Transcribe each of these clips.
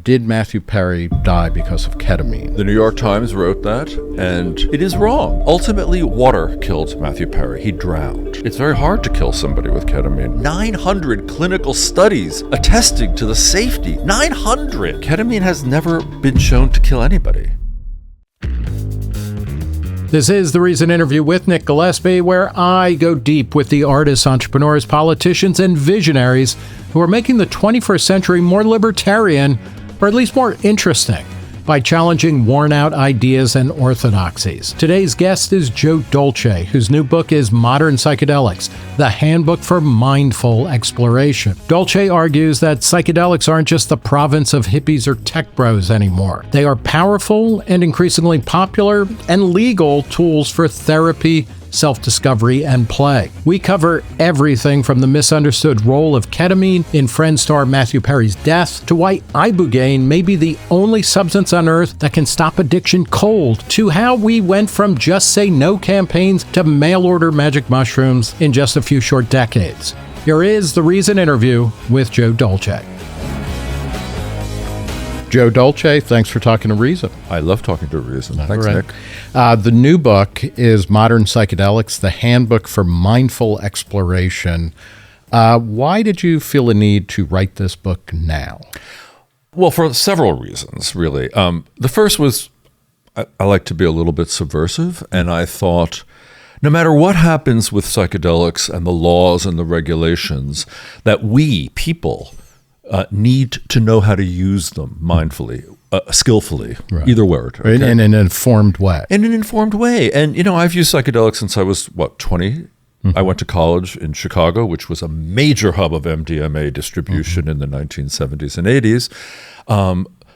did Matthew Perry die because of ketamine? The New York Times wrote that, and it is wrong. Ultimately, water killed Matthew Perry. He drowned. It's very hard to kill somebody with ketamine. 900 clinical studies attesting to the safety. 900! Ketamine has never been shown to kill anybody. This is The Reason interview with Nick Gillespie, where I go deep with the artists, entrepreneurs, politicians, and visionaries who are making the 21st century more libertarian, or at least more interesting, by challenging worn-out ideas and orthodoxies. Today's guest is Joe Dolce, whose new book is Modern Psychedelics, the Handbook for Mindful Exploration. Dolce argues that psychedelics aren't just the province of hippies or tech bros anymore. They are powerful and increasingly popular and legal tools for therapy, self-discovery, and play. We cover everything from the misunderstood role of ketamine in friend star Matthew Perry's death, to why Ibogaine may be the only substance on earth that can stop addiction cold, to how we went from Just Say No campaigns to mail-order magic mushrooms in just a few short decades. Here is The Reason interview with Joe Dolce. Joe Dolce, thanks for talking to Reason. I love talking to Reason. Thanks, right. Nick. The new book is Modern Psychedelics, the Handbook for Mindful Exploration. Why did you feel a need to write this book now? Well, for several reasons, really. The first was I like to be a little bit subversive, and I thought no matter what happens with psychedelics and the laws and the regulations, that we, people, need to know how to use them mindfully, skillfully, right. Either word. Okay? In an informed way. In an informed way. And, I've used psychedelics since I was, 20? Mm-hmm. I went to college in Chicago, which was a major hub of MDMA distribution in the 1970s and 80s.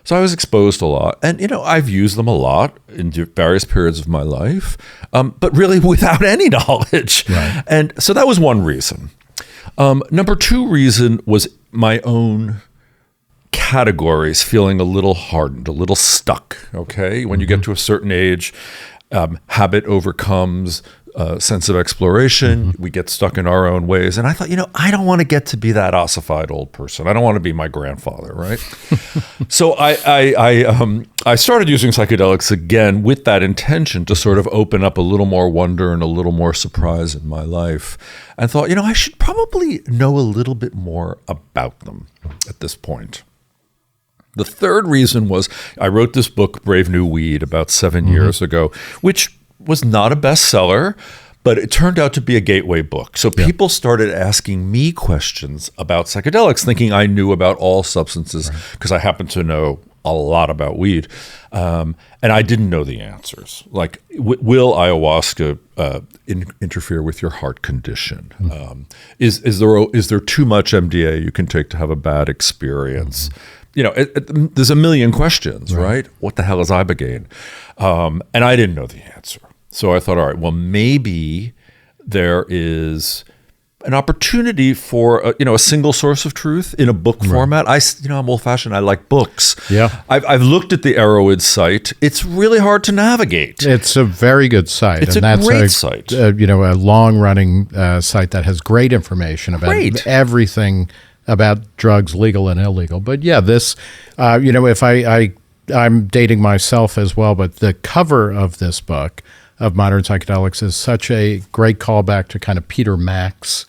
So I was exposed a lot. And, I've used them a lot in various periods of my life, but really without any knowledge. Right. And so that was one reason. Number two reason was my own categories feeling a little hardened, a little stuck, okay? When you get to a certain age, habit overcomes sense of exploration. We get stuck in our own ways. And I thought, I don't want to get to be that ossified old person. I don't want to be my grandfather, right? So I started using psychedelics again with that intention to sort of open up a little more wonder and a little more surprise in my life. And thought, I should probably know a little bit more about them at this point. The third reason was I wrote this book, Brave New Weed, about 7 years ago, which was not a bestseller, but it turned out to be a gateway book. So people started asking me questions about psychedelics, thinking I knew about all substances because I happen to know a lot about weed. And I didn't know the answers. Like, will ayahuasca interfere with your heart condition? Is there too much MDA you can take to have a bad experience? There's a million questions, right? What the hell is Ibogaine? And I didn't know the answer. So I thought, all right, well, maybe there is an opportunity for a single source of truth in a book format. I'm old-fashioned. I like books. Yeah, I've looked at the Arrowhead site. It's really hard to navigate. It's a very good site. It's a great site. A long-running site that has great information about everything about drugs, legal and illegal. But yeah, this, if I'm dating myself as well, but the cover of this book of Modern Psychedelics is such a great callback to kind of Peter Max,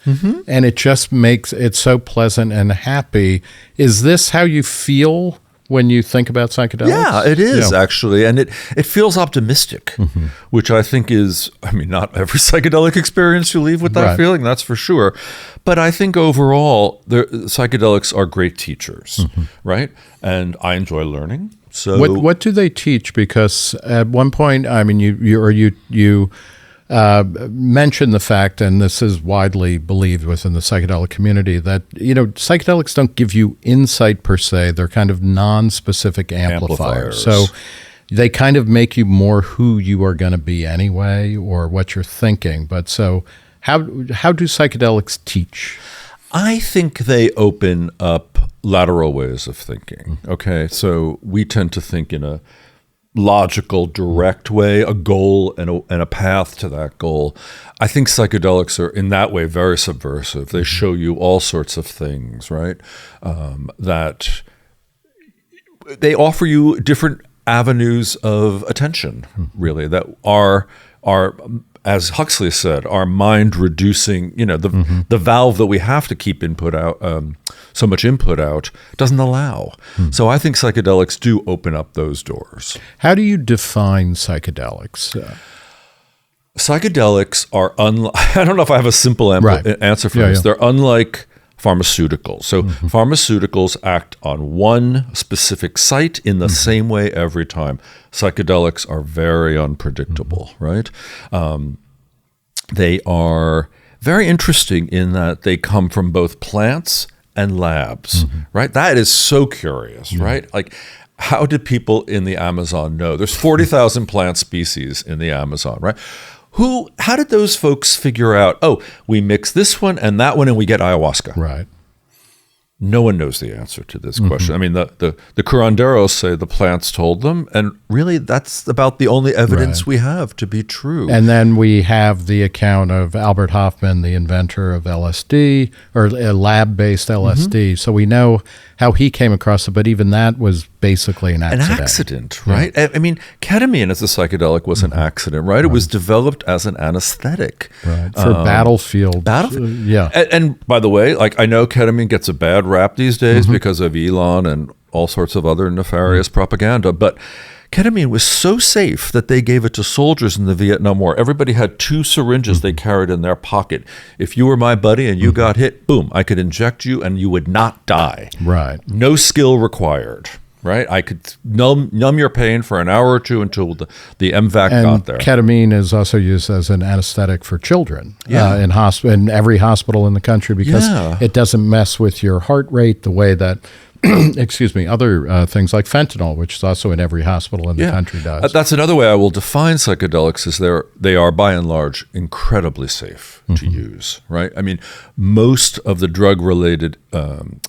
and it just makes it so pleasant and happy. Is this how you feel when you think about psychedelics? Yeah, it is actually, and it feels optimistic, which I think is, not every psychedelic experience you leave with that feeling, that's for sure. But I think overall, psychedelics are great teachers, right? And I enjoy learning. So what do they teach? Because at one point, you mentioned the fact, and this is widely believed within the psychedelic community, that psychedelics don't give you insight per se; they're kind of non-specific amplifiers. So they kind of make you more who you are going to be anyway, or what you're thinking. But so how do psychedelics teach? I think they open up lateral ways of thinking. Okay, so we tend to think in a logical, direct way, a goal and a path to that goal. I think psychedelics are in that way very subversive. They show you all sorts of things, right? That they offer you different avenues of attention, really, that are as Huxley said, are mind reducing. The valve that we have to keep input out, so much input out, doesn't allow. So I think psychedelics do open up those doors. How do you define psychedelics? Psychedelics are I don't know if I have a simple answer for this. They're unlike pharmaceuticals. So pharmaceuticals act on one specific site in the same way every time. Psychedelics are very unpredictable, right? They are very interesting in that they come from both plants and labs, right? That is so curious, right? Like, how did people in the Amazon know? There's 40,000 plant species in the Amazon, right? How did those folks figure out, we mix this one and that one and we get ayahuasca? Right. No one knows the answer to this question. I mean, the curanderos say the plants told them, and really that's about the only evidence we have to be true. And then we have the account of Albert Hofmann, the inventor of LSD, or lab-based LSD. So we know how he came across it, but even that was basically an accident. An accident, right? I mean, ketamine as a psychedelic was an accident, right? It was developed as an anesthetic. Right. For battlefield. And by the way, like, I know ketamine gets a bad rap these days because of Elon and all sorts of other nefarious propaganda, but ketamine was so safe that they gave it to soldiers in the Vietnam War. Everybody had 2 syringes they carried in their pocket. If you were my buddy and you got hit, boom, I could inject you and you would not die. Right. No skill required. Right, I could numb your pain for an hour or two until the MVAC got there. Ketamine is also used as an anesthetic for children in every hospital in the country because it doesn't mess with your heart rate the way that other things like fentanyl, which is also in every hospital in the country, does. That's another way I will define psychedelics, is they are by and large incredibly safe to use, right? I mean, most of the drug-related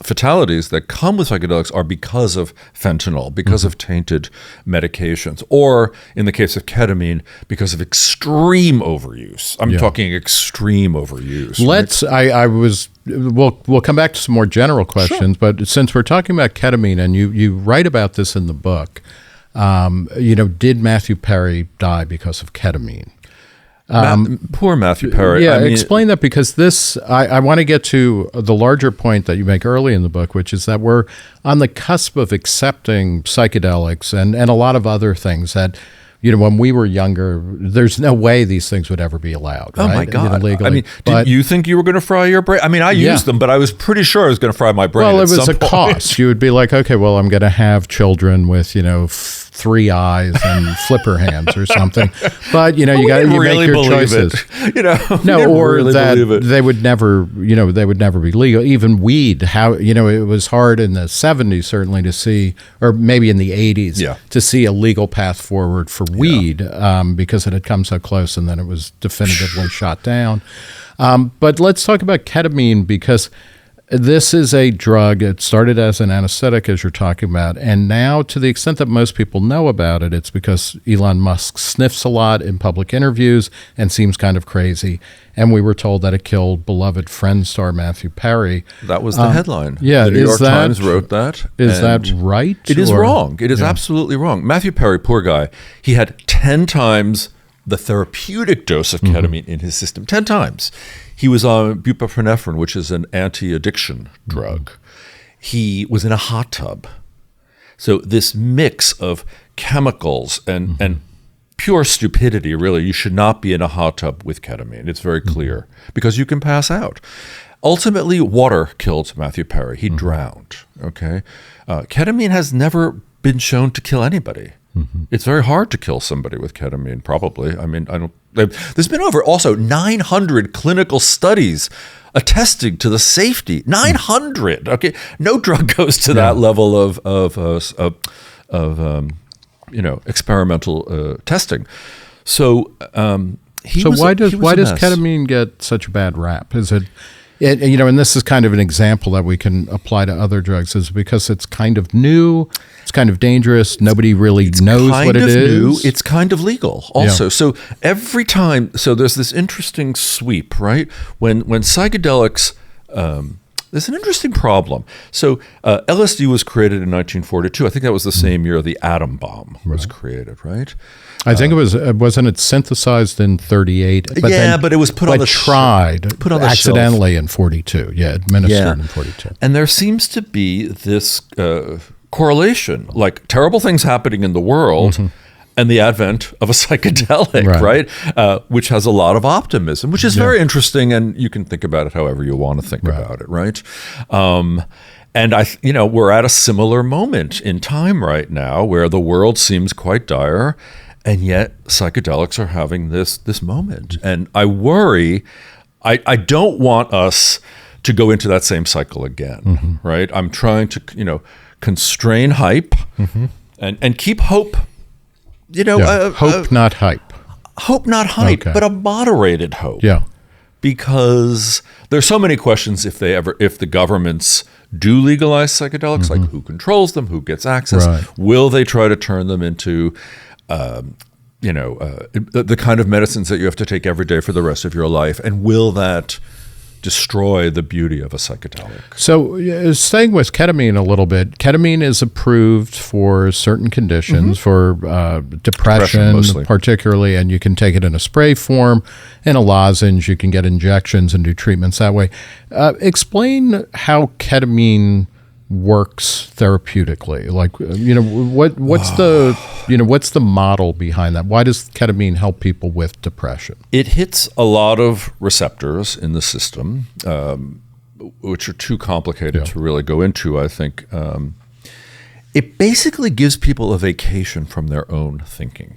fatalities that come with psychedelics are because of fentanyl, because of tainted medications, or in the case of ketamine, because of extreme overuse. I'm talking extreme overuse. We'll come back to some more general questions, but since we're talking about ketamine, and you write about this in the book, did Matthew Perry die because of ketamine? Poor Matthew Perry. Yeah, explain that, because I want to get to the larger point that you make early in the book, which is that we're on the cusp of accepting psychedelics and a lot of other things that, when we were younger, there's no way these things would ever be allowed. Oh, right? my God. Legally. I mean, did you think you were going to fry your brain? I mean, I used them, but I was pretty sure I was going to fry my brain. Well, it was a cost. You would be like, okay, well, I'm going to have children with, 3 eyes and flipper hands or something. But, you really make your choices. They would never, they would never be legal. Even weed, it was hard in the 70s certainly to see, or maybe in the 80s, to see a legal path forward for weed because it had come so close and then it was definitively shot down. But let's talk about ketamine, because this is a drug. It started as an anesthetic, as you're talking about, and now, to the extent that most people know about it, it's because Elon Musk sniffs a lot in public interviews and seems kind of crazy. And we were told that it killed beloved Friends star Matthew Perry. That was the headline. Yeah, the New York Times wrote that. Is that right? It is wrong. It is absolutely wrong. Matthew Perry, poor guy, he had 10 times the therapeutic dose of ketamine in his system. 10 times. He was on buprenorphine, which is an anti-addiction drug. He was in a hot tub. So this mix of chemicals and pure stupidity, really. You should not be in a hot tub with ketamine. It's very clear, because you can pass out. Ultimately, water killed Matthew Perry. He drowned. Okay, ketamine has never been shown to kill anybody. It's very hard to kill somebody with ketamine, probably. I mean, there's been over also 900 clinical studies attesting to the safety. 900. Okay, no drug goes to that level of experimental testing. So why does ketamine get such a bad rap? Is it? And this is kind of an example that we can apply to other drugs, is because it's kind of new, it's kind of dangerous, nobody really knows what it is. It's kind of legal also. So every time, there's this interesting sweep, right? When psychedelics there's an interesting problem. So LSD was created in 1942. I think that was the same year the atom bomb was created, right? I think it was, wasn't it synthesized in 38? But it was put on the accidentally in 42. Yeah, administered in 42. And there seems to be this correlation, like terrible things happening in the world and the advent of a psychedelic, right? Which has a lot of optimism, which is very interesting, and you can think about it however you want to think about it, right? And we're at a similar moment in time right now where the world seems quite dire, and yet psychedelics are having this moment. And I worry, I don't want us to go into that same cycle again, right? I'm trying to, constrain hype and keep hope. Hope, not hype. Hope, not hype, but a moderated hope. Yeah. Because there's so many questions if the governments do legalize psychedelics, like who controls them, who gets access, will they try to turn them into, the kind of medicines that you have to take every day for the rest of your life, and will that destroy the beauty of a psychedelic? So staying with ketamine a little bit, ketamine is approved for certain conditions, for depression particularly, and you can take it in a spray form, in a lozenge, you can get injections and do treatments that way. Explain how ketamine works therapeutically. Like, what's the model behind that? Why does ketamine help people with depression? It hits a lot of receptors in the system, which are too complicated to really go into, I think. It basically gives people a vacation from their own thinking.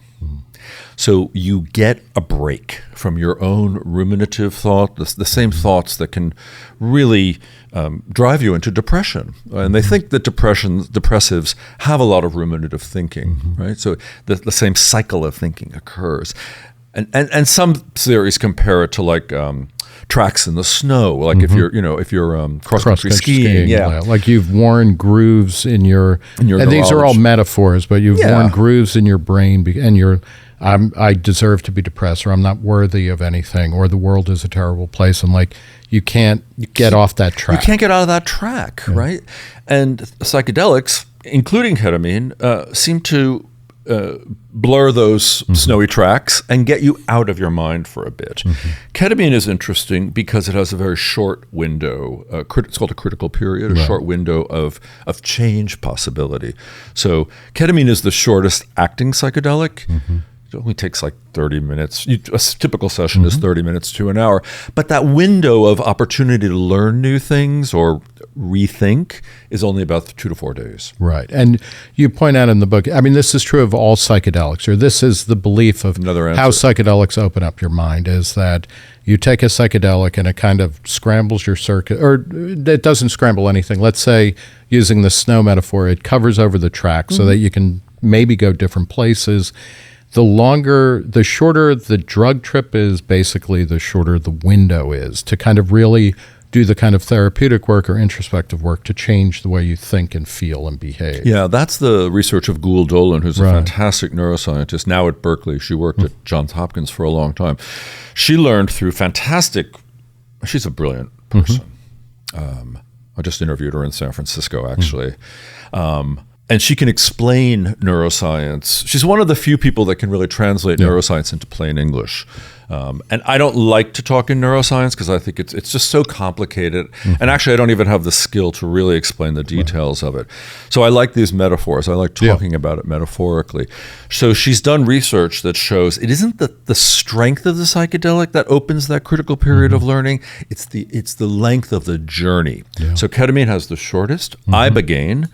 So you get a break from your own ruminative thought, the same thoughts that can really drive you into depression. And they think that depressives have a lot of ruminative thinking, right? So the same cycle of thinking occurs. And some theories compare it to like tracks in the snow, like if you're cross-country skiing, like you've worn grooves in your and these are all metaphors, but you've worn grooves in your brain, and I deserve to be depressed, or I'm not worthy of anything, or the world is a terrible place, and like you can't get off that track. You can't get out of that track, right? And psychedelics, including ketamine, seem to blur those snowy tracks and get you out of your mind for a bit. Ketamine is interesting because it has a very short window. It's called a critical period, a short window of change possibility. So ketamine is the shortest acting psychedelic. It only takes like 30 minutes. A typical session is 30 minutes to an hour. But that window of opportunity to learn new things or rethink is only about 2 to 4 days. Right. And you point out in the book, I mean, this is true of all psychedelics, or this is the belief of how psychedelics open up your mind, is that you take a psychedelic and it kind of scrambles your circuit, or it doesn't scramble anything. Let's say, using the snow metaphor, it covers over the track so that you can maybe go different places. The shorter the drug trip is, basically the shorter the window is to kind of really do the kind of therapeutic work or introspective work to change the way you think and feel and behave. Yeah, that's the research of Gul Dolan, who's a fantastic neuroscientist, now at Berkeley. She worked at Johns Hopkins for a long time. She learned through she's a brilliant person. I just interviewed her in San Francisco, actually. And she can explain neuroscience. She's one of the few people that can really translate neuroscience into plain English. And I don't like to talk in neuroscience because I think it's just so complicated. And actually, I don't even have the skill to really explain the details of it. So I like these metaphors. I like talking about it metaphorically. So she's done research that shows it isn't the strength of the psychedelic that opens that critical period of learning. It's the length of the journey. So ketamine has the shortest. Ibogaine,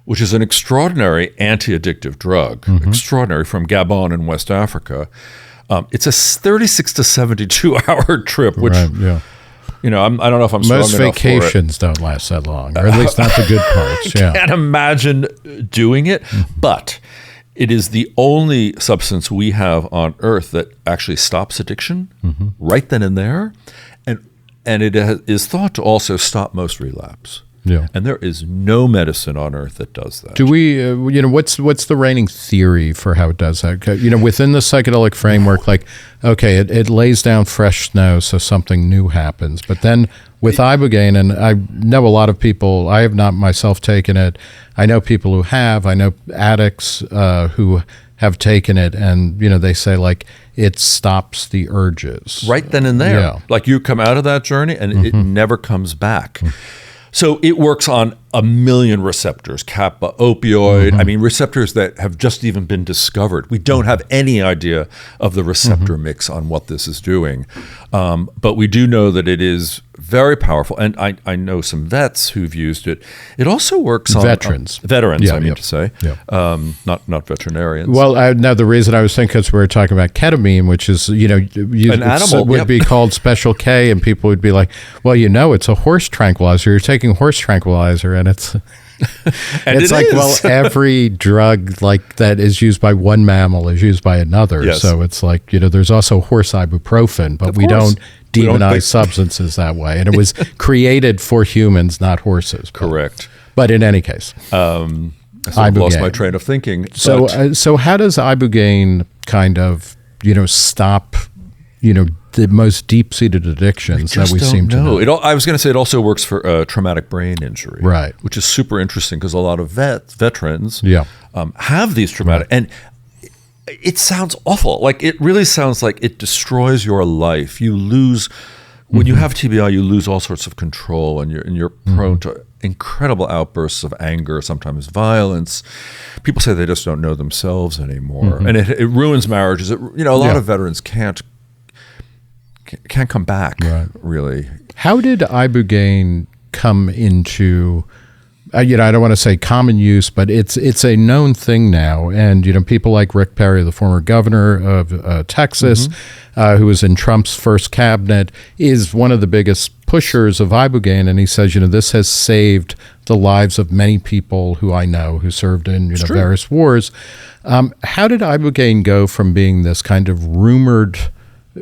which is an extraordinary anti-addictive drug, extraordinary, from Gabon in West Africa. It's a 36 to 72 hour trip, which, I don't know if I'm strong enough for it. Most vacations don't last that long, or at least not the good parts. I can't imagine doing it, but it is the only substance we have on Earth that actually stops addiction right then and there, and it is thought to also stop most relapse. Yeah, and there is no medicine on Earth that does that. Do we, what's the reigning theory for how it does that? Within the psychedelic framework, like, okay, it lays down fresh snow, so something new happens. But then with Ibogaine, and I know a lot of people. I have not myself taken it. I know people who have. I know addicts who have taken it, and they say like it stops the urges right then and there. Yeah. Like you come out of that journey and it never comes back. So it works on a million receptors, kappa, opioid. I mean, receptors that have just even been discovered. We don't have any idea of the receptor mix on what this is doing. But we do know that it is very powerful. And I know some vets who've used it. It also works on veterans. Veterans, Yeah, I mean yep. to say. Yep. Not veterinarians. Well, now the reason I was thinking is we were talking about ketamine, which is An animal, would yep. be called Special K, and people would be like, "Well, it's a horse tranquilizer. You're taking horse tranquilizer," and it's And it's it like is. well, every drug like that is used by one mammal is used by another. Yes. So it's like there's also horse ibuprofen, but Of we course. don't We don't demonize think- substances that way, and it was created for humans, not horses. Correct. But in any case. I sort of lost Ibogaine. my train of thinking. So, but- so how does Ibogaine kind of, stop, the most deep-seated addictions that we seem to know? I was going to say it also works for traumatic brain injury, Right. Which is super interesting because a lot of veterans Yeah. have these traumatic, and it sounds awful. Like it really sounds like it destroys your life. You lose when you have TBI, you lose all sorts of control, and you're prone to incredible outbursts of anger, sometimes violence. People say they just don't know themselves anymore, and it ruins marriages. A lot of veterans can't come back, really. How did Ibogaine come into, I don't want to say common use, but it's a known thing now. And, people like Rick Perry, the former governor of Texas, who was in Trump's first cabinet, is one of the biggest pushers of Ibogaine. And he says, this has saved the lives of many people who I know who served in various wars. How did Ibogaine go from being this kind of rumored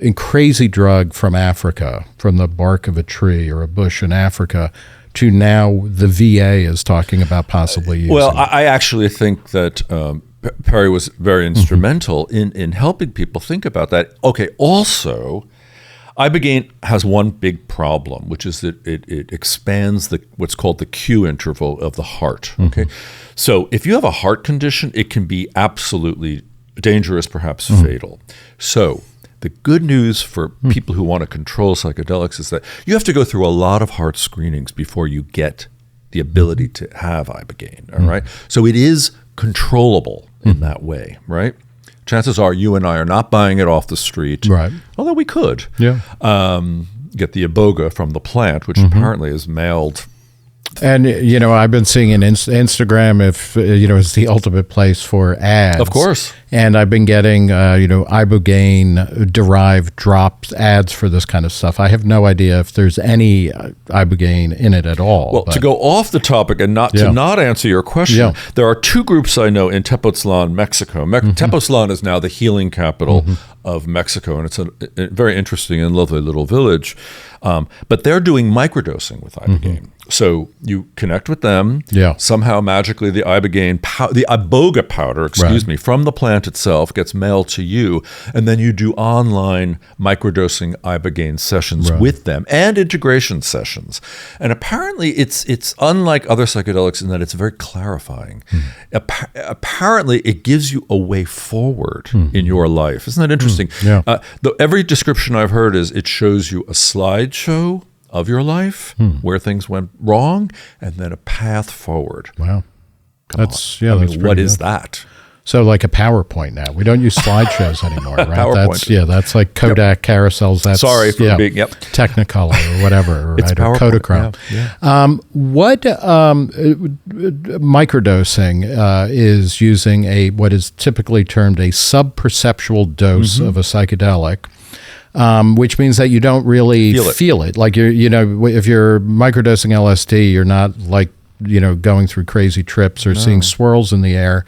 and crazy drug from Africa, from the bark of a tree or a bush in Africa, to now the VA is talking about possibly using Well, it? I actually think that Perry was very instrumental in helping people think about that. Okay, also, Ibogaine has one big problem, which is that it expands what's called the Q interval of the heart. Okay, so if you have a heart condition, it can be absolutely dangerous, perhaps fatal. So the good news for people who want to control psychedelics is that you have to go through a lot of heart screenings before you get the ability to have Ibogaine, all right? So it is controllable in that way, right? Chances are you and I are not buying it off the street, Right. although we could. Yeah. Get the iboga from the plant, which apparently is mailed. And, I've been seeing in Instagram if, it's the ultimate place for ads. Of course. And I've been getting, Ibogaine-derived dropped ads for this kind of stuff. I have no idea if there's any Ibogaine in it at all. Well, to go off the topic and to not answer your question, there are two groups I know in Tepoztlan, Mexico. Tepoztlan is now the healing capital of Mexico, and it's a very interesting and lovely little village. But they're doing microdosing with Ibogaine. So you connect with them. Yeah. Somehow magically the Ibogaine, the iboga powder, from the plant itself gets mailed to you, and then you do online microdosing Ibogaine sessions with them and integration sessions. And apparently it's unlike other psychedelics in that it's very clarifying. Apparently it gives you a way forward in your life. Isn't that interesting? Yeah. Every description I've heard is it shows you a slideshow of your life where things went wrong and then a path forward. Wow. That's pretty what is good. that? So like a PowerPoint now. We don't use slideshows anymore, right? PowerPoint. That's like Kodak carousels. That's Sorry for being Technicolor or whatever, It's right? Or PowerPoint, Kodachrome. yeah. What microdosing is using what is typically termed a sub-perceptual dose of a psychedelic. Which means that you don't really feel it. Like if you're microdosing LSD, you're not like going through crazy trips or seeing swirls in the air.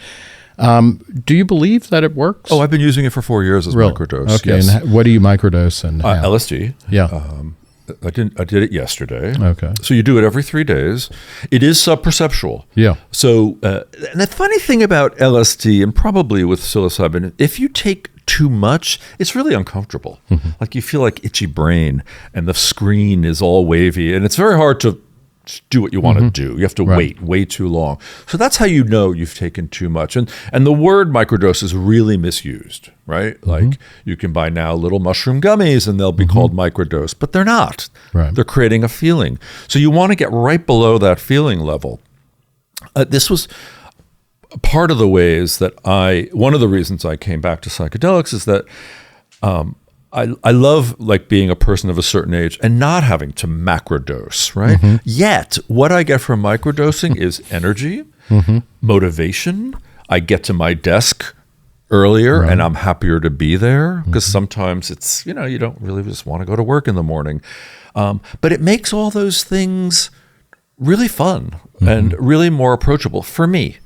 Do you believe that it works? Oh, I've been using it for 4 years as microdose. Okay, Yes. and what do you microdose and how? LSD. Yeah. I did it yesterday. Okay. So you do it every 3 days. It is sub-perceptual. Yeah. So, and the funny thing about LSD, and probably with psilocybin, if you take too much, it's really uncomfortable. Like you feel like itchy brain and the screen is all wavy and it's very hard to do what you want to do. You have to wait way too long. So that's how you know you've taken too much. And the word microdose is really misused, right? Like you can buy now little mushroom gummies and they'll be called microdose, but they're not. Right. They're creating a feeling. So you want to get right below that feeling level. This was part of the ways that one of the reasons I came back to psychedelics is that I love like being a person of a certain age and not having to macrodose, right? Yet what I get from microdosing is energy, motivation. I get to my desk earlier and I'm happier to be there because sometimes it's, you don't really just want to go to work in the morning. But it makes all those things really fun and really more approachable for me.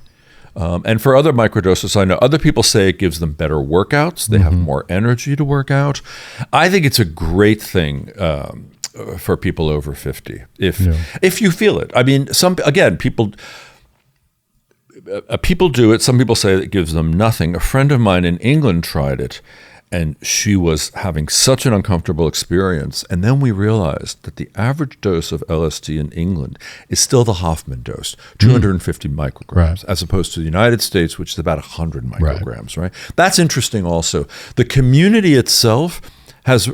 And for other microdoses, I know other people say it gives them better workouts. They have more energy to work out. I think it's a great thing for people over 50 if you feel it. I mean, people do it. Some people say it gives them nothing. A friend of mine in England tried it, and she was having such an uncomfortable experience. And then we realized that the average dose of LSD in England is still the Hoffman dose, 250 micrograms, as opposed to the United States, which is about 100 micrograms, right? That's interesting also. The community itself has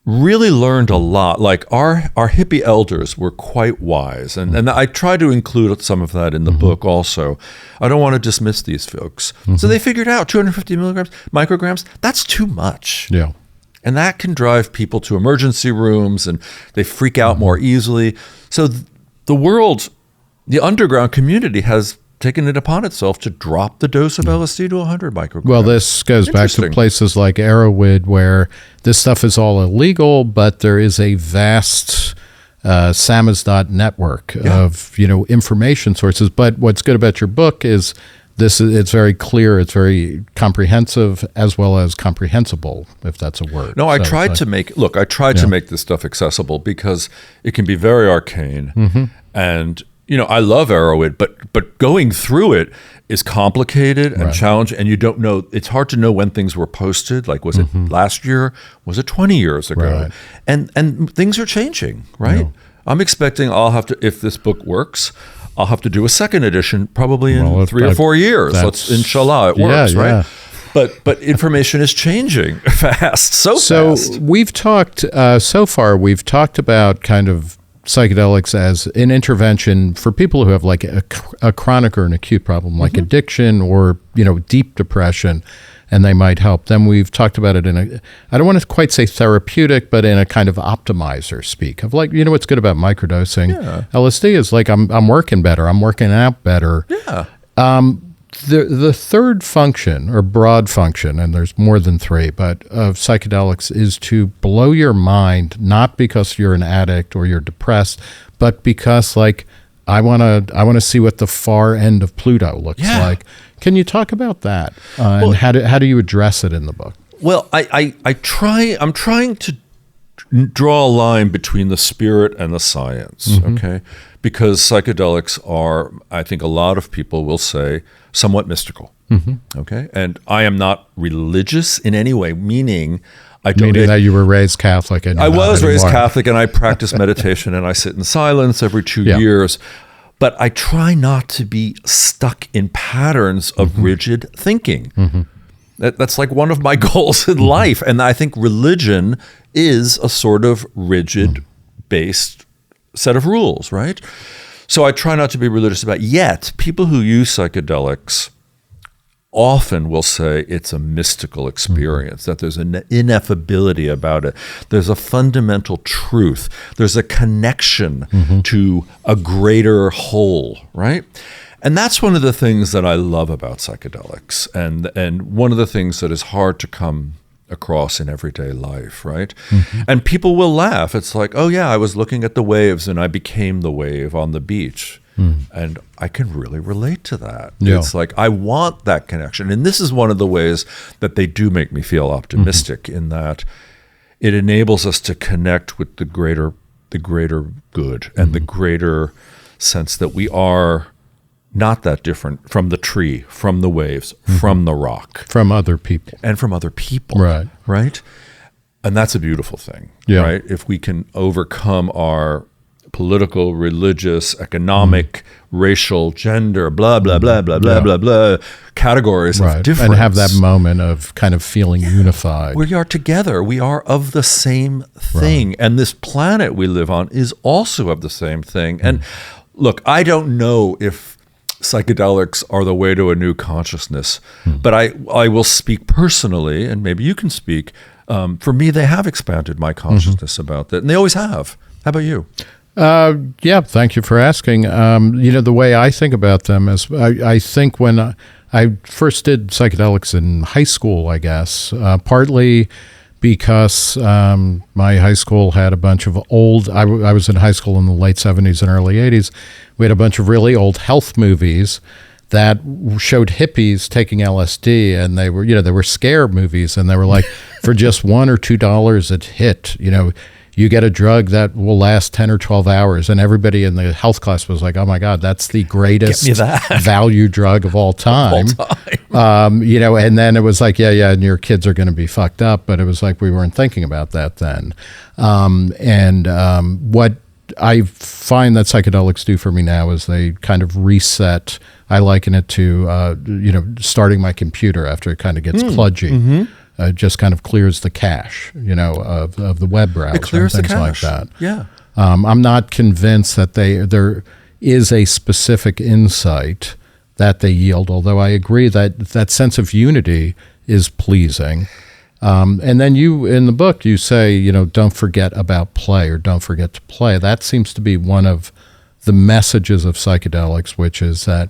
really learned a lot. Like our hippie elders were quite wise. And I try to include some of that in the book also. I don't want to dismiss these folks. So they figured out 250 micrograms, that's too much. Yeah. And that can drive people to emergency rooms and they freak out more easily. So the underground community has taken it upon itself to drop the dose of LSD to 100 micrograms. Well, this goes back to places like Arrowwood where this stuff is all illegal, but there is a vast samizdat network of information sources. But what's good about your book is it's very clear, it's very comprehensive as well as comprehensible, if that's a word. No, I tried to make this stuff accessible because it can be very arcane and I love Arrowwood, but going through it is complicated and challenging, and you don't know. It's hard to know when things were posted. Like, was it last year? Was it 20 years ago? Right. And things are changing, right? I'm expecting if this book works, I'll have to do a second edition probably in 3 or 4 years. Let's inshallah it works, right? But information is changing fast, so fast. So we've talked so far. We've talked about kind of psychedelics as an intervention for people who have like a chronic or an acute problem like addiction or deep depression, and they might help. Then we've talked about it I don't want to quite say therapeutic, but in a kind of optimizer speak of like, what's good about microdosing. LSD is like I'm working better, I'm working out better. The third function, or broad function, and there's more than 3, but of psychedelics is to blow your mind, not because you're an addict or you're depressed, but because like I want to see what the far end of Pluto looks like. Can you talk about that? And how do you address it in the book? Well, I'm trying to draw a line between the spirit and the science, okay? Because psychedelics are, I think a lot of people will say, somewhat mystical, okay? And I am not religious in any way, meaning I don't... Meaning that you were raised Catholic. And I was raised Catholic, and I practice meditation, and I sit in silence every 2 years. But I try not to be stuck in patterns of rigid thinking. That's like one of my goals in life. And I think religion is a sort of rigid-based set of rules, right? So I try not to be religious about it. Yet, people who use psychedelics often will say it's a mystical experience, that there's an ineffability about it. There's a fundamental truth. There's a connection to a greater whole, right? And that's one of the things that I love about psychedelics, and one of the things that is hard to come across in everyday life, right? And people will laugh. It's like, oh yeah, I was looking at the waves and I became the wave on the beach. And I can really relate to that. It's like, I want that connection. And this is one of the ways that they do make me feel optimistic, in that it enables us to connect with the greater good and the greater sense that we are not that different from the tree, from the waves, from the rock. From other people. And from other people. Right. Right? And that's a beautiful thing. Yeah. Right? If we can overcome our political, religious, economic, racial, gender, blah, blah, blah, blah, blah, blah, blah, categories of difference. And have that moment of kind of feeling unified. We are together. We are of the same thing. Right. And this planet we live on is also of the same thing. And look, I don't know if psychedelics are the way to a new consciousness, but I will speak personally, and maybe you can speak. For me, they have expanded my consciousness about that, and they always have. How about you? Yeah, thank you for asking. The way I think about them is I think when I first did psychedelics in high school, I guess, partly because my high school had a bunch of old, I was in high school in the late 70s and early 80s. We had a bunch of really old health movies that showed hippies taking LSD, and they were scare movies, and they were like, for just $1 or $2 a hit, you get a drug that will last 10 or 12 hours. And everybody in the health class was like, oh my God, that's the greatest value drug of all time. And then it was like, yeah, and your kids are going to be fucked up. But it was like, we weren't thinking about that then. What I find that psychedelics do for me now is they kind of reset. I liken it to, starting my computer after it kind of gets kludgy. Just kind of clears the cache, of the web browser and things like that. Yeah. I'm not convinced that there is a specific insight that they yield, although I agree that sense of unity is pleasing. And then in the book, you say, don't forget about play, or don't forget to play. That seems to be one of the messages of psychedelics, which is that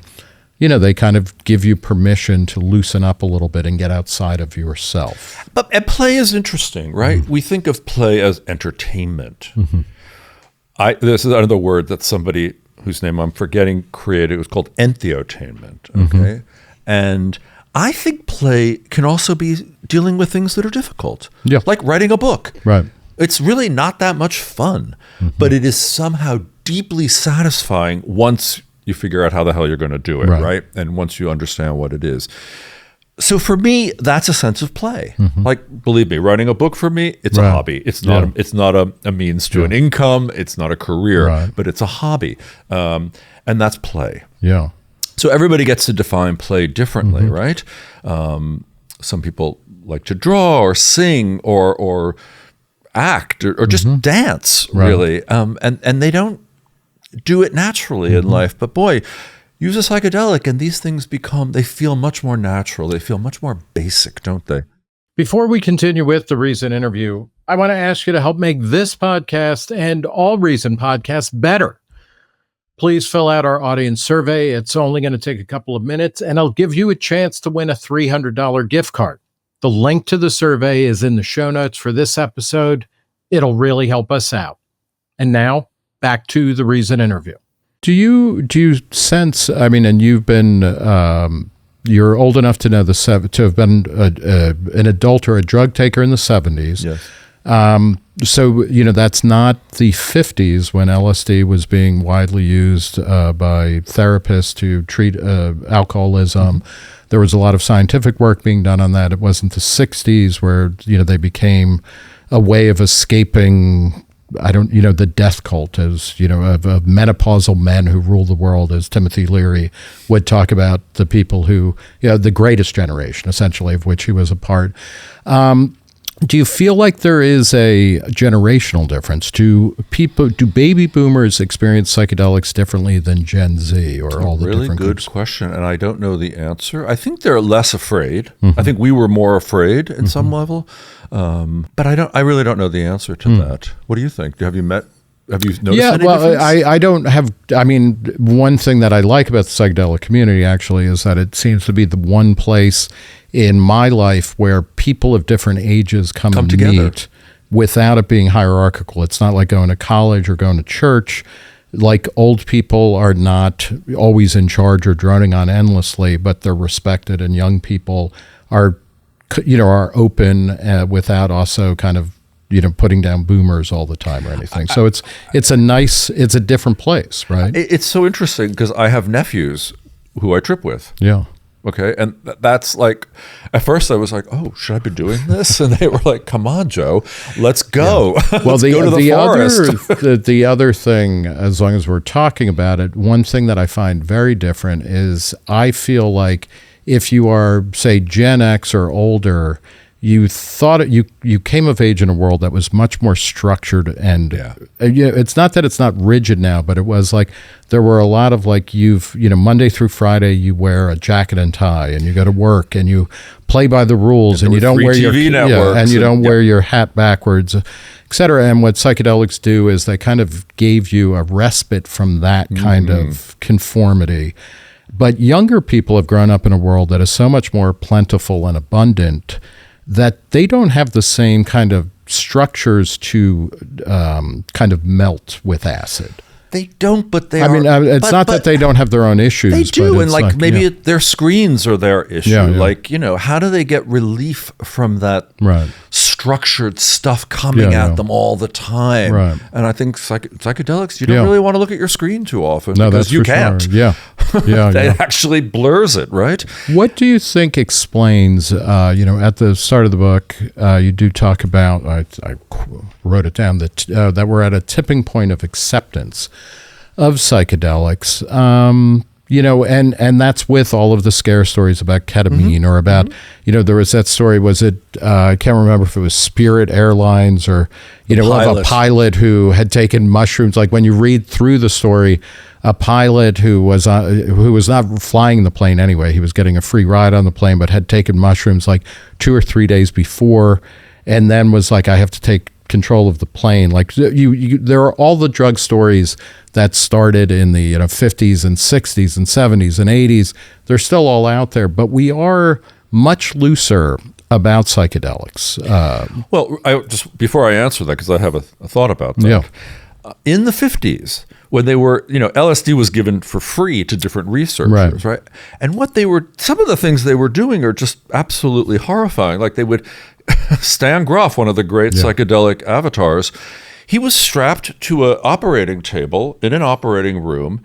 they kind of give you permission to loosen up a little bit and get outside of yourself. But play is interesting, right? We think of play as entertainment. This is another word that somebody whose name I'm forgetting created. It was called entheotainment, okay? And I think play can also be dealing with things that are difficult, like writing a book. Right. It's really not that much fun, but it is somehow deeply satisfying once you figure out how the hell you're going to do it, right? And once you understand what it is. So for me, that's a sense of play. Like, believe me, writing a book for me, it's a hobby. It's not a means to an income. It's not a career, but it's a hobby. And that's play. Yeah. So everybody gets to define play differently, right? Some people like to draw or sing or act or just dance, really. And they don't do it naturally in life, but boy, use a psychedelic and these things they feel much more natural. They feel much more basic, don't they? Before we continue with the Reason interview, I want to ask you to help make this podcast and all Reason podcasts better. Please fill out our audience survey. It's only going to take a couple of minutes, and I'll give you a chance to win a $300 gift card. The link to the survey is in the show notes for this episode. It'll really help us out. And now, back to the Reason interview. Do you sense, and you've been, you're old enough to know to have been an adult or a drug taker in the 70s. Yes. So, that's not the 50s when LSD was being widely used by therapists to treat alcoholism. There was a lot of scientific work being done on that. It wasn't the 60s where, they became a way of escaping the death cult, as, of menopausal men who rule the world, as Timothy Leary would talk about the people who, the greatest generation, essentially, of which he was a part. Do you feel like there is a generational difference? Do baby boomers experience psychedelics differently than Gen Z or all the different groups? Really good question, and I don't know the answer. I think they're less afraid. I think we were more afraid at some level, but I really don't know the answer to that. What do you think? Have you noticed any difference? I don't have. One thing that I like about the psychedelic community actually is that it seems to be the one place in my life where people of different ages come together, meet without it being hierarchical. It's not like going to college or going to church. Like, old people are not always in charge or droning on endlessly, but they're respected, and young people are open without also kind of, putting down boomers all the time or anything. So it's a different place, right? It's so interesting because I have nephews who I trip with. Yeah. Okay. And that's like, at first I was like, oh, should I be doing this? And they were like, come on, Joe, let's go. Yeah. Well, let's go to the forest. the other thing, as long as we're talking about it, one thing that I find very different is I feel like if you are, say, Gen X or older, you thought you came of age in a world that was much more structured, and it's not that it's not rigid now, but it was like there were a lot of like Monday through Friday you wear a jacket and tie and you go to work and you play by the rules and you don't wear your wear your hat backwards, etc. And what psychedelics do is they kind of gave you a respite from that kind of conformity. But younger people have grown up in a world that is so much more plentiful and abundant that they don't have the same kind of structures to kind of melt with acid. They don't, but they are. I mean, it's not that they don't have their own issues. They do, and like maybe their screens are their issue. Yeah. Like, how do they get relief from that structured stuff coming at them all the time? Right. And I think psychedelics, you don't really want to look at your screen too often because you can't. Sure. Yeah. It actually blurs it, right? What do you think explains, at the start of the book, you do talk about, I wrote it down, that we're at a tipping point of acceptance of psychedelics, and that's with all of the scare stories about ketamine or about, there was that story, I can't remember if it was Spirit Airlines or, of a pilot who had taken mushrooms. Like when you read through the story, a pilot who was not flying the plane anyway, he was getting a free ride on the plane, but had taken mushrooms like 2 or 3 days before, and then was like, I have to take control of the plane. Like there are all the drug stories that started in the 50s and 60s and 70s and 80s. They're still all out there, but we are much looser about psychedelics. Well, just before I answer that, because I have a thought about that. Yeah. In the 50s, when they were, LSD was given for free to different researchers, right? And some of the things they were doing are just absolutely horrifying. Like they would, Stan Grof, one of the great psychedelic avatars, he was strapped to an operating table in an operating room,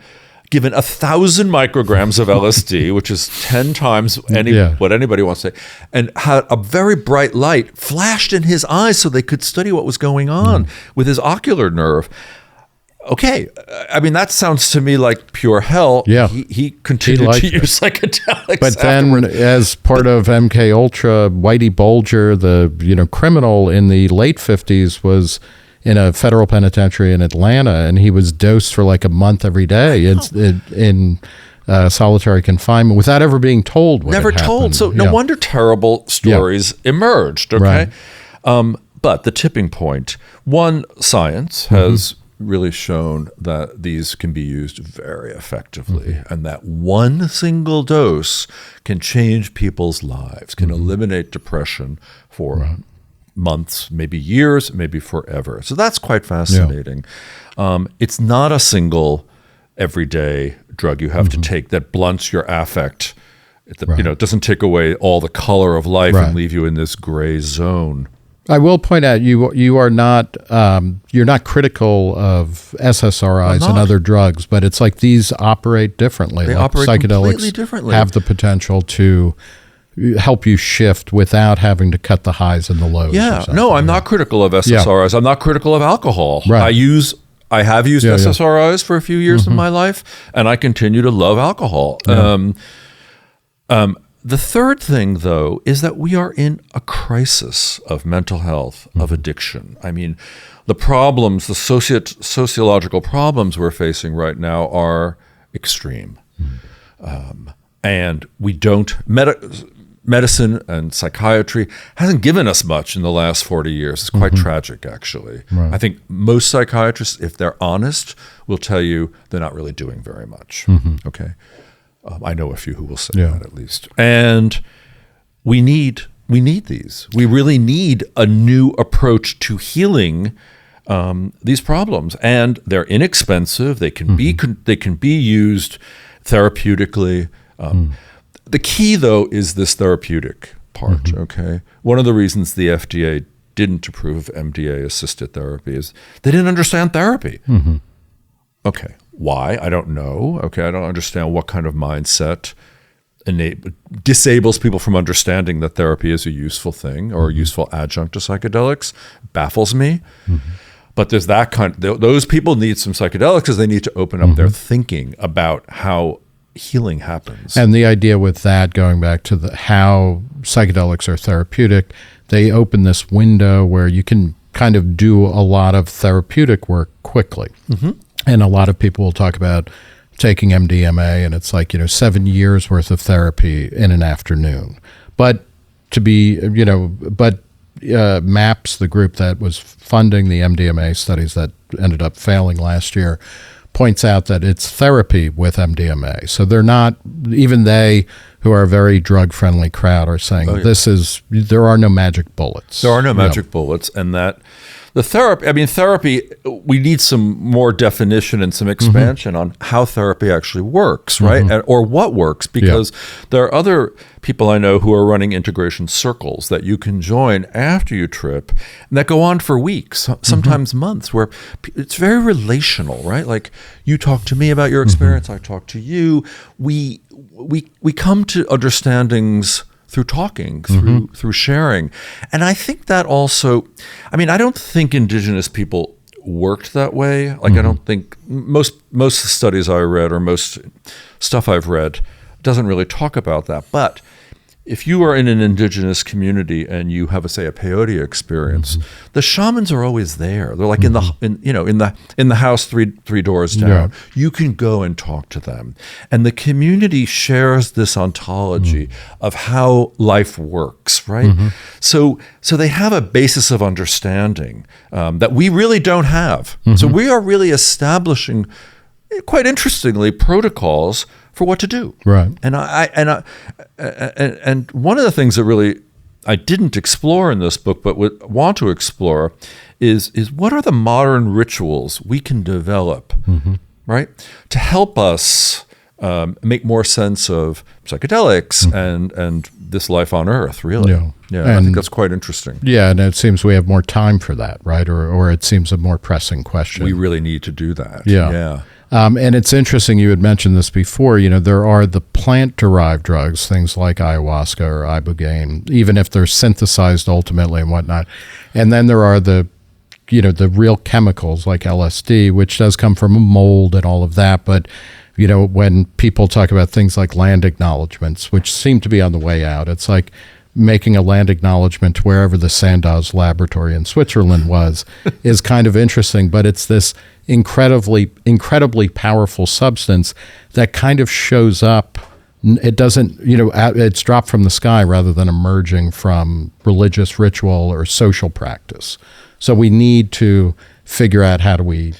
given 1,000 micrograms of LSD, which is 10 times what anybody wants to say, and had a very bright light flashed in his eyes so they could study what was going on with his ocular nerve. Okay, I mean, that sounds to me like pure hell. Yeah. He continued to use psychedelics. But then as part of MK Ultra, Whitey Bulger, the criminal in the late 50s, was in a federal penitentiary in Atlanta, and he was dosed for like a month every day in solitary confinement without ever being told what Never had told. happened. So no wonder terrible stories emerged, okay? Right. But the tipping point, science has really shown that these can be used very effectively, and that one single dose can change people's lives, can eliminate depression for months, maybe years, maybe forever. So that's quite fascinating. It's not a single everyday drug you have to take that blunts your affect. It doesn't take away all the color of life and leave you in this gray zone. I will point out you are not you're not critical of SSRIs and other drugs, but it's like these operate differently. They like operate completely differently. Have the potential to help you shift without having to cut the highs and the lows. Yeah, no, I'm not critical of SSRIs. I'm not critical of alcohol. Right. I have used SSRIs for a few years in my life, and I continue to love alcohol. Yeah. The third thing, though, is that we are in a crisis of mental health, of addiction. I mean, the problems, the sociological problems we're facing right now are extreme. And we don't, medicine and psychiatry hasn't given us much in the last 40 years. It's quite tragic, actually. Right. I think most psychiatrists, if they're honest, will tell you they're not really doing very much. Okay. I know a few who will say that, at least. And we need these. We really need a new approach to healing these problems. And they're inexpensive. They can be used therapeutically. The key, though, is this therapeutic part. Okay. One of the reasons the FDA didn't approve MDA-assisted therapy is they didn't understand therapy. Okay. Why? I don't know. Okay, I don't understand what kind of mindset disables people from understanding that therapy is a useful thing or a useful adjunct to psychedelics. Baffles me. But there's that those people need some psychedelics because they need to open up their thinking about how healing happens. And the idea with that, going back to how psychedelics are therapeutic, they open this window where you can kind of do a lot of therapeutic work quickly. And a lot of people will talk about taking MDMA, and it's like, 7 years worth of therapy in an afternoon. But MAPS, the group that was funding the MDMA studies that ended up failing last year, points out that it's therapy with MDMA. So they're not, even they, who are a very drug-friendly crowd, are saying there are no magic bullets. There are no magic bullets, and that the therapy, we need some more definition and some expansion on how therapy actually works, right? Or what works, because there are other people I know who are running integration circles that you can join after you trip and that go on for weeks, sometimes months, where it's very relational, right? Like you talk to me about your experience, I talk to you. We come to understandings through talking, through sharing. And I think that also, I don't think indigenous people worked that way. Like I don't think most studies I read or most stuff I've read doesn't really talk about that. But if you are in an indigenous community and you have, say, a peyote experience, the shamans are always there. They're like in the house three doors down. Yeah. You can go and talk to them, and the community shares this ontology of how life works, right? So they have a basis of understanding that we really don't have. So we are really establishing, quite interestingly, protocols for what to do, right? And and one of the things that really I didn't explore in this book, but would want to explore, is what are the modern rituals we can develop, right, to help us make more sense of psychedelics and this life on Earth, really. Yeah, I think that's quite interesting. Yeah, and it seems we have more time for that, right? Or it seems a more pressing question. We really need to do that. Yeah. And it's interesting, you had mentioned this before, there are the plant-derived drugs, things like ayahuasca or Ibogaine, even if they're synthesized ultimately and whatnot. And then there are the real chemicals like LSD, which does come from a mold and all of that. But, when people talk about things like land acknowledgements, which seem to be on the way out, it's like making a land acknowledgement to wherever the Sandoz laboratory in Switzerland was is kind of interesting, but it's this incredibly powerful substance that kind of shows up. It doesn't, it's dropped from the sky rather than emerging from religious ritual or social practice. So we need to figure out how do we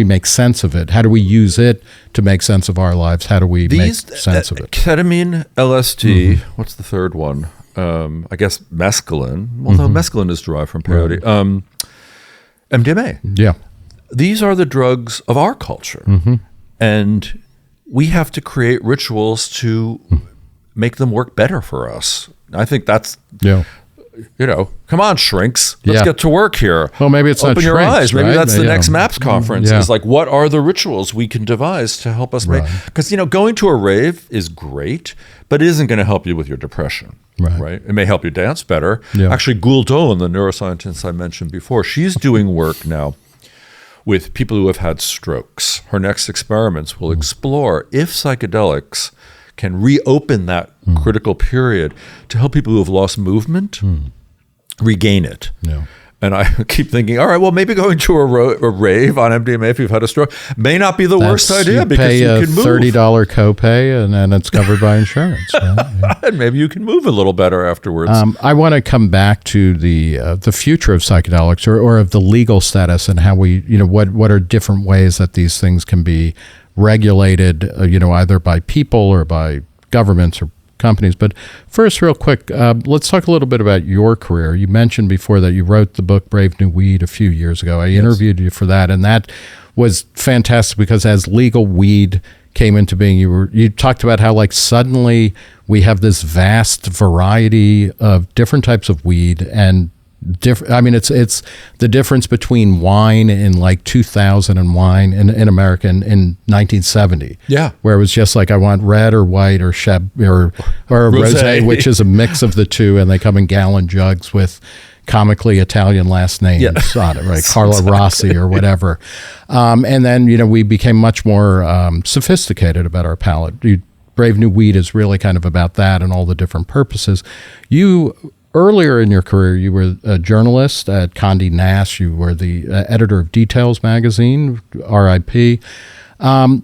make sense of it? How do we use it to make sense of our lives? How do we make sense of it? Ketamine, LSD, what's the third one? I guess mescaline, although mescaline is derived from peyote. Right. MDMA. Yeah. These are the drugs of our culture. And we have to create rituals to make them work better for us. I think that's, come on, shrinks. Let's get to work here. Well, maybe it's Open not your shrinks, eyes. Maybe right? that's the next MAPS conference. It's like, what are the rituals we can devise to help us make? Because, going to a rave is great, but it isn't going to help you with your depression. Right. It may help you dance better. Yeah. Actually, Gouldoan, the neuroscientist I mentioned before, she's doing work now with people who have had strokes. Her next experiments will explore if psychedelics can reopen that critical period to help people who have lost movement regain it. Yeah. And I keep thinking, all right, well, maybe going to a rave on MDMA if you've had a stroke may not be the worst idea, because you can move. Pay a $30 copay and then it's covered by insurance. Right? Yeah. And maybe you can move a little better afterwards. I want to come back to the future of psychedelics or of the legal status and how we, what are different ways that these things can be regulated, either by people or by governments or companies. But first, real quick, let's talk a little bit about your career. You mentioned before that you wrote the book Brave New Weed a few years ago. I interviewed you for that, and that was fantastic because as legal weed came into being, you talked about how suddenly we have this vast variety of different types of weed, and I mean, it's the difference between wine in like 2000 and wine in America in 1970. Yeah. Where it was just like, I want red or white or or rosé, which is a mix of the two, and they come in gallon jugs with comically Italian last names on it, right? Carlo Rossi or whatever. And then, we became much more sophisticated about our palate. Brave New Wheat is really kind of about that and all the different purposes. Earlier in your career, you were a journalist at Condé Nast. You were the editor of Details magazine, RIP. How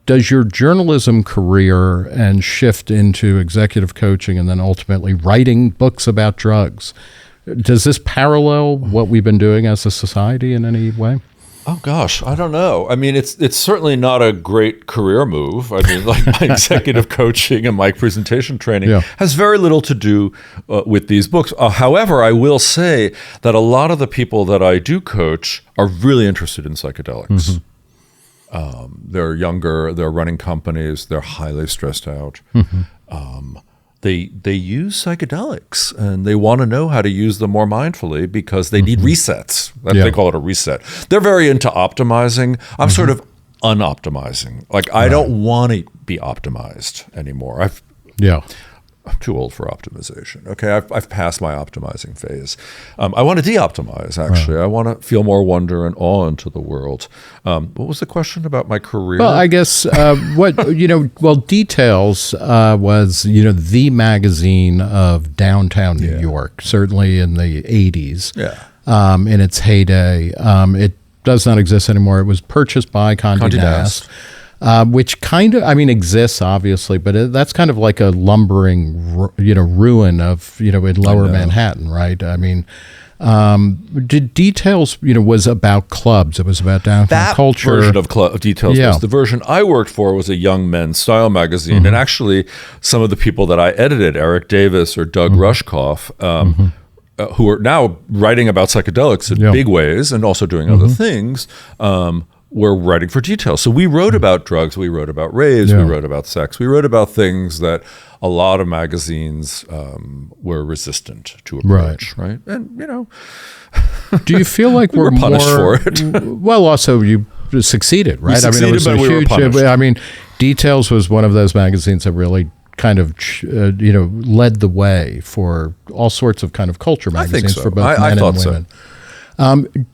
does your journalism career and shift into executive coaching and then ultimately writing books about drugs, does this parallel what we've been doing as a society in any way? Oh gosh, I don't know. I mean, it's certainly not a great career move. I mean, like my executive coaching and my presentation training has very little to do with these books. However, I will say that a lot of the people that I do coach are really interested in psychedelics. They're younger, they're running companies, they're highly stressed out. They use psychedelics and they want to know how to use them more mindfully because they need resets. They call it a reset. They're very into optimizing. I'm sort of unoptimizing. Like I don't want to be optimized anymore. I'm too old for optimization. Okay, I've passed my optimizing phase. I want to de-optimize, actually. I want to feel more wonder and awe into the world. What was the question about my career? Well, I guess Details was, the magazine of downtown New York, certainly in the 80s, in its heyday. It does not exist anymore. It was purchased by Condé Nast. Which kind of, exists obviously, but that's kind of like a lumbering, ruin of, in lower Manhattan, right? I mean, Details, was about clubs. It was about downtown culture. That version of Details was the version I worked for was a young men's style magazine. And actually some of the people that I edited, Eric Davis or Doug Rushkoff, who are now writing about psychedelics in big ways and also doing other things, were writing for Details. So we wrote about drugs, we wrote about raves, we wrote about sex, we wrote about things that a lot of magazines were resistant to approach, right? And, do you feel like we were punished for it? Well, also you succeeded, right? We succeeded, it was but we were punished. Details was one of those magazines that really kind of, led the way for all sorts of kind of culture magazines for both men and women.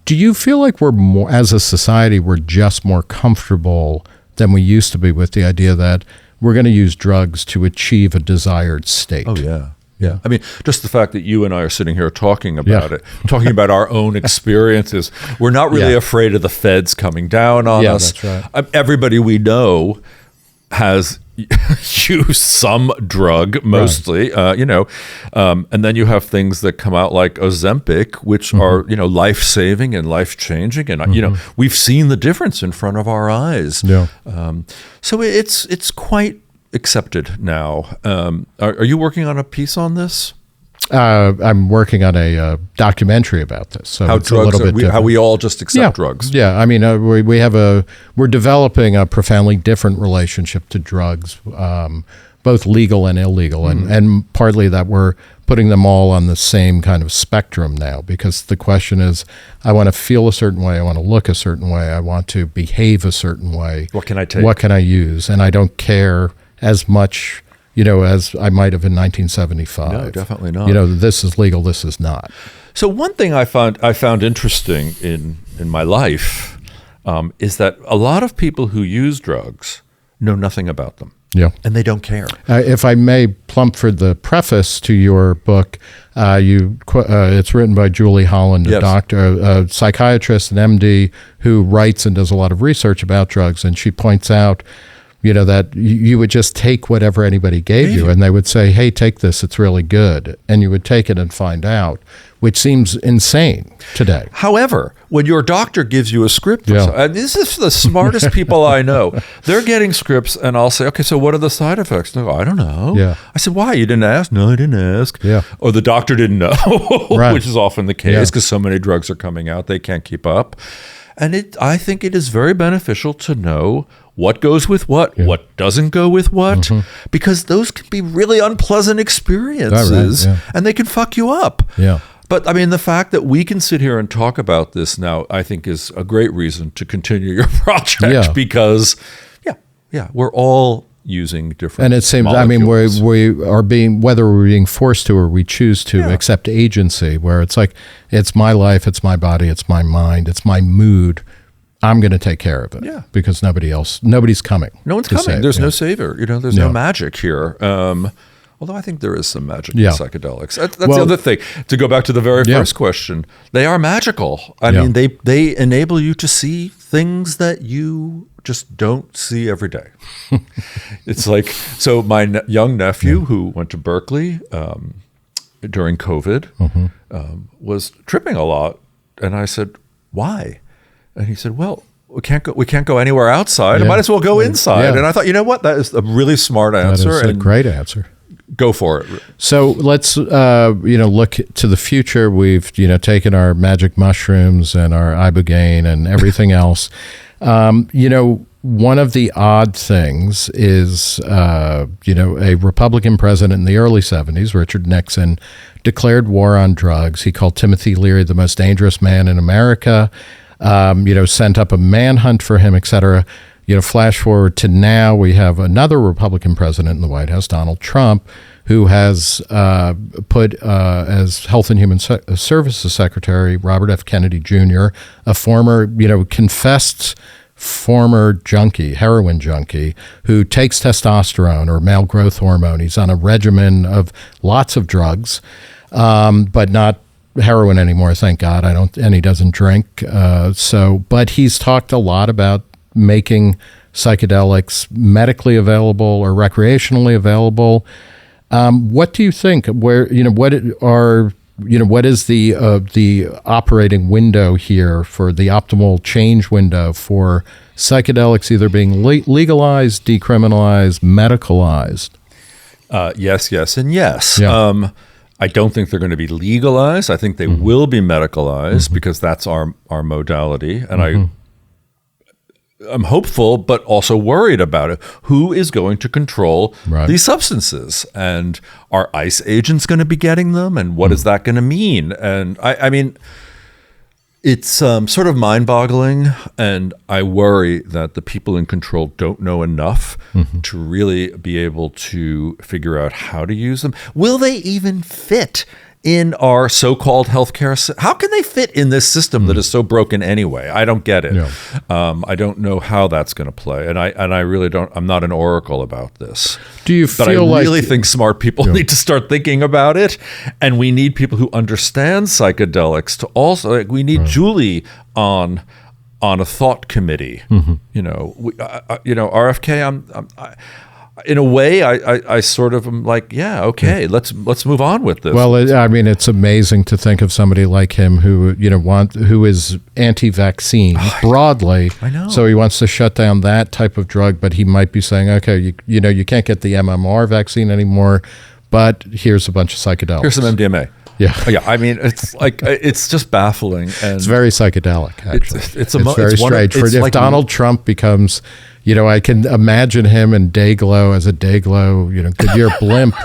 Do you feel like we're more, as a society, we're just more comfortable than we used to be with the idea that we're going to use drugs to achieve a desired state? Oh, yeah. Yeah. I mean, just the fact that you and I are sitting here talking about it, talking about our own experiences, we're not really afraid of the feds coming down on us. That's right. Everybody we know has use some drug mostly, and then you have things that come out like Ozempic, which are, life-saving and life-changing. And, we've seen the difference in front of our eyes. Yeah. So it's quite accepted now. Are you working on a piece on this? I'm working on a documentary about this. So how it's drugs a little bit how we all just accept drugs. Yeah, I mean, we're developing a profoundly different relationship to drugs, both legal and illegal, and partly that we're putting them all on the same kind of spectrum now, because the question is, I want to feel a certain way, I want to look a certain way, I want to behave a certain way. What can I take? What can I use? And I don't care as much, as I might have in 1975. No, definitely not. This is legal, this is not. So one thing I found interesting in my life is that a lot of people who use drugs know nothing about them. Yeah. And they don't care. If I may plump for the preface to your book, it's written by Julie Holland, a doctor, a psychiatrist, an MD, who writes and does a lot of research about drugs, and she points out that you would just take whatever anybody gave you, and they would say, hey, take this, it's really good. And you would take it and find out, which seems insane today. However, when your doctor gives you a script, and this is the smartest people I know, they're getting scripts, and I'll say, okay, so what are the side effects? They go, I don't know. Yeah. I said, why? You didn't ask? No, I didn't ask. Yeah. Or the doctor didn't know, which is often the case because so many drugs are coming out, they can't keep up. And I think it is very beneficial to know what goes with what doesn't go with what, because those can be really unpleasant experiences, and they can fuck you up. Yeah. But I mean, the fact that we can sit here and talk about this now, I think, is a great reason to continue your project, because, we're all using different. And it seems, molecules. we are being, whether we're being forced to or we choose to accept agency, where it's like, it's my life, it's my body, it's my mind, it's my mood. I'm going to take care of it because nobody's coming. No one's coming. Save. There's no savior. There's no magic here. Although I think there is some magic in psychedelics. That's the other thing. To go back to the very first question, they are magical. I mean, they enable you to see things that you just don't see every day. It's like, so my young nephew who went to Berkeley during COVID was tripping a lot. And I said, why? And he said, well, we can't go anywhere outside. I might as well go inside. And I thought, you know what? That is a really smart answer. That is a great answer. Go for it. So let's look to the future. We've taken our magic mushrooms and our Ibogaine and everything else. One of the odd things is a Republican president in the early 70s, Richard Nixon, declared war on drugs. He called Timothy Leary the most dangerous man in America. Sent up a manhunt for him, et cetera. Flash forward to now, we have another Republican president in the White House, Donald Trump, who has put as Health and Human Services Secretary Robert F. Kennedy Jr., a former, confessed former junkie, heroin junkie, who takes testosterone or male growth hormone. He's on a regimen of lots of drugs, but not heroin anymore, thank God. And he doesn't drink. But he's talked a lot about making psychedelics medically available or recreationally available. What do you think? What is the operating window here for the optimal change window for psychedelics either being legalized, decriminalized, medicalized? Yes, and yes. Yeah. I don't think they're going to be legalized. I think they will be medicalized because that's our modality. And I'm hopeful, but also worried about it. Who is going to control these substances? And are ICE agents going to be getting them? And what is that going to mean? And I mean, it's sort of mind-boggling. And I worry that the people in control don't know enough to really be able to figure out how to use them. Will they even fit in our so-called healthcare? How can they fit in this system that is so broken anyway? I don't get it. Yeah. I don't know how that's going to play, and I really don't. I'm not an oracle about this. Do you but feel I really think smart people need to start thinking about it, and we need people who understand psychedelics to also. We need Julie on a thought committee. RFK. In a way, I sort of am like, let's move on with this. Well, it's amazing to think of somebody like him who who is anti-vaccine broadly. I know. So he wants to shut down that type of drug, but he might be saying, okay, you can't get the MMR vaccine anymore, but here's a bunch of psychedelics. Here's some MDMA. Yeah. I mean, it's like it's just baffling, and it's very psychedelic. Actually, it's it's very strange. If Donald Trump becomes, I can imagine him in Dayglow as a Dayglow, Goodyear blimp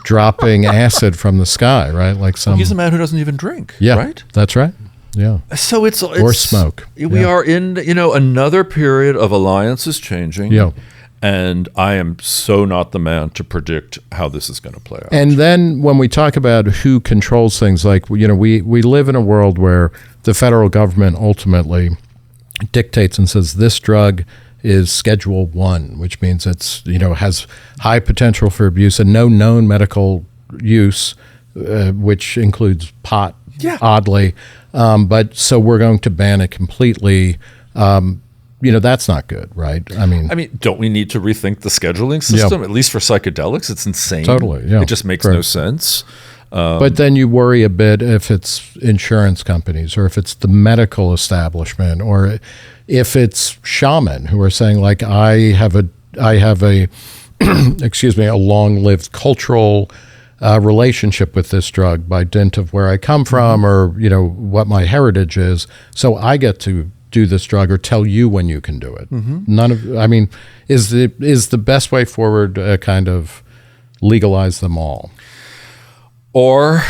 dropping acid from the sky, right? Like he's a man who doesn't even drink. Yeah, right. That's right. Yeah. So it's or smoke. We are in another period of alliances changing. Yeah. And I am so not the man to predict how this is going to play out. And then when we talk about who controls things, like, we live in a world where the federal government ultimately dictates and says this drug is Schedule 1, which means it's, has high potential for abuse and no known medical use, which includes pot, oddly. But so we're going to ban it completely. That's not good, right? I mean, don't we need to rethink the scheduling system? At least for psychedelics, it's insane. Totally, yeah. It just makes no sense. But then you worry a bit if it's insurance companies or if it's the medical establishment or if it's shaman who are saying, like, I have a excuse me, a long-lived cultural relationship with this drug by dint of where I come from or what my heritage is, so I get to do this drug or tell you when you can do it. Is the best way forward kind of legalize them all? Or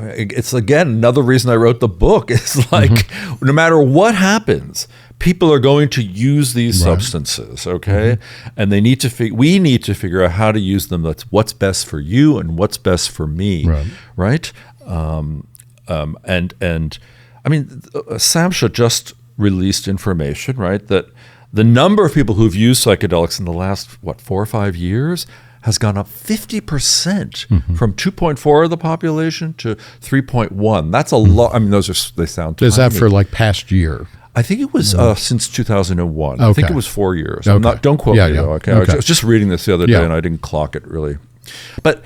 it's, again, another reason I wrote the book is like, no matter what happens, people are going to use these substances, okay? And they need to we need to figure out how to use them. That's what's best for you and what's best for me, right? And I mean, SAMHSA just released information, right, that the number of people who've used psychedelics in the last, 4 or 5 years has gone up 50% from 2.4 of the population to 3.1. That's a lot. I mean, they sound tiny. Is that for like past year? I think it was since 2001. Okay. I think it was 4 years. Don't quote me though. Okay. I was just reading this the other day and I didn't clock it really. But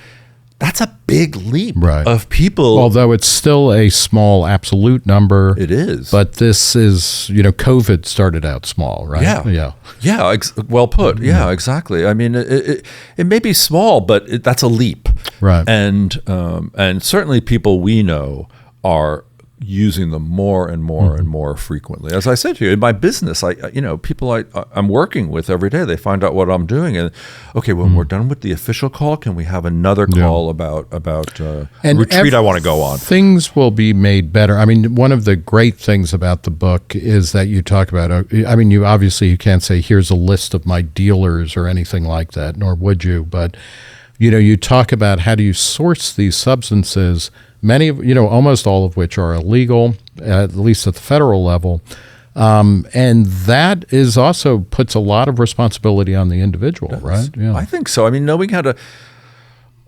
that's a big leap of people. Although it's still a small absolute number. It is. But this is, COVID started out small, right? Yeah, well put. Yeah, exactly. I mean, it may be small, but that's a leap. Right. And certainly people we know are using them more and more and more frequently. As I said to you, in my business, people I'm working with every day, they find out what I'm doing, and okay, when we're done with the official call, can we have another call about a retreat I want to go on? Things will be made better. I mean, one of the great things about the book is that you talk about. I mean, you can't say here's a list of my dealers or anything like that, nor would you, but you talk about how do you source these substances. Many of, almost all of which are illegal, at least at the federal level. And that is also puts a lot of responsibility on the individual, right? Yeah. I think so. I mean, knowing how to,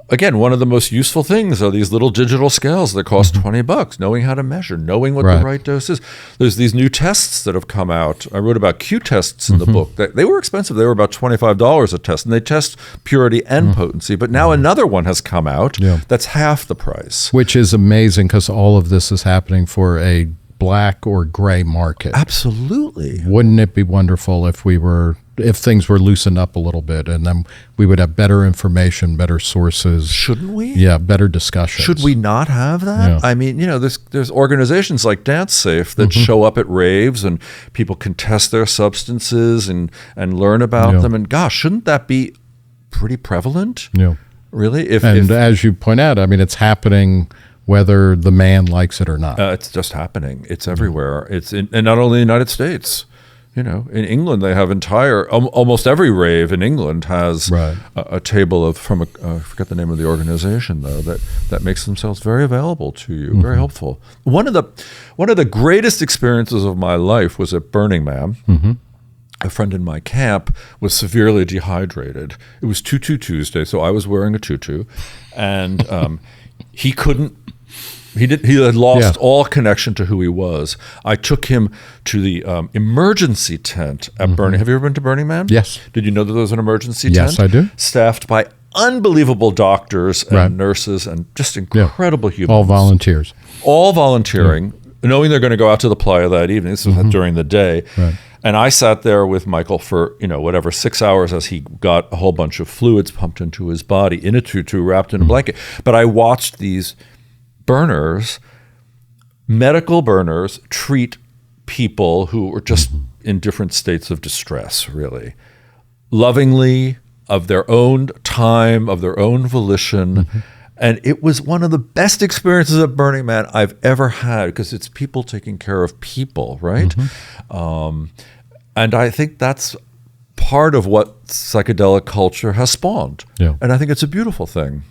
again, one of the most useful things are these little digital scales that cost $20, knowing how to measure, knowing what the right dose is. There's these new tests that have come out. I wrote about Q tests in the book. They were expensive. They were about $25 a test, and they test purity and potency. But now another one has come out that's half the price. Which is amazing because all of this is happening for a black or gray market. Absolutely. Wouldn't it be wonderful if things were loosened up a little bit, and then we would have better information, better sources. Shouldn't we? Yeah, better discussions. Should we not have that? Yeah. I mean, there's organizations like Dance Safe that show up at raves, and people can test their substances and learn about them. And gosh, shouldn't that be pretty prevalent? Yeah. Really? As you point out, I mean, it's happening whether the man likes it or not. It's just happening. It's everywhere. And not only in the United States. In England, they have almost every rave in England has a table of I forget the name of the organization though that makes themselves very available to you, very helpful. One of the greatest experiences of my life was at Burning Man. A friend in my camp was severely dehydrated. It was Tutu Tuesday, so I was wearing a tutu, and he couldn't. He had lost all connection to who he was. I took him to the emergency tent at Burning. Have you ever been to Burning Man? Yes. Did you know that there was an emergency tent? Yes, I do. Staffed by unbelievable doctors and nurses and just incredible humans. All volunteers. All volunteering, knowing they're going to go out to the playa that evening. This was during the day. Right. And I sat there with Michael for, 6 hours as he got a whole bunch of fluids pumped into his body in a tutu wrapped in a blanket. But I watched these medical burners treat people who were just in different states of distress, really. Lovingly, of their own time, of their own volition. And it was one of the best experiences at Burning Man I've ever had because it's people taking care of people, right? And I think that's part of what psychedelic culture has spawned. Yeah. And I think it's a beautiful thing.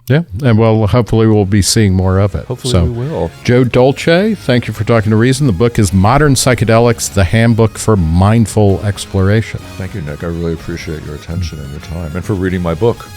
Yeah, and hopefully we'll be seeing more of it. Hopefully we will. Joe Dolce, thank you for talking to Reason. The book is Modern Psychedelics, the Handbook for Mindful Exploration. Thank you, Nick. I really appreciate your attention and your time and for reading my book.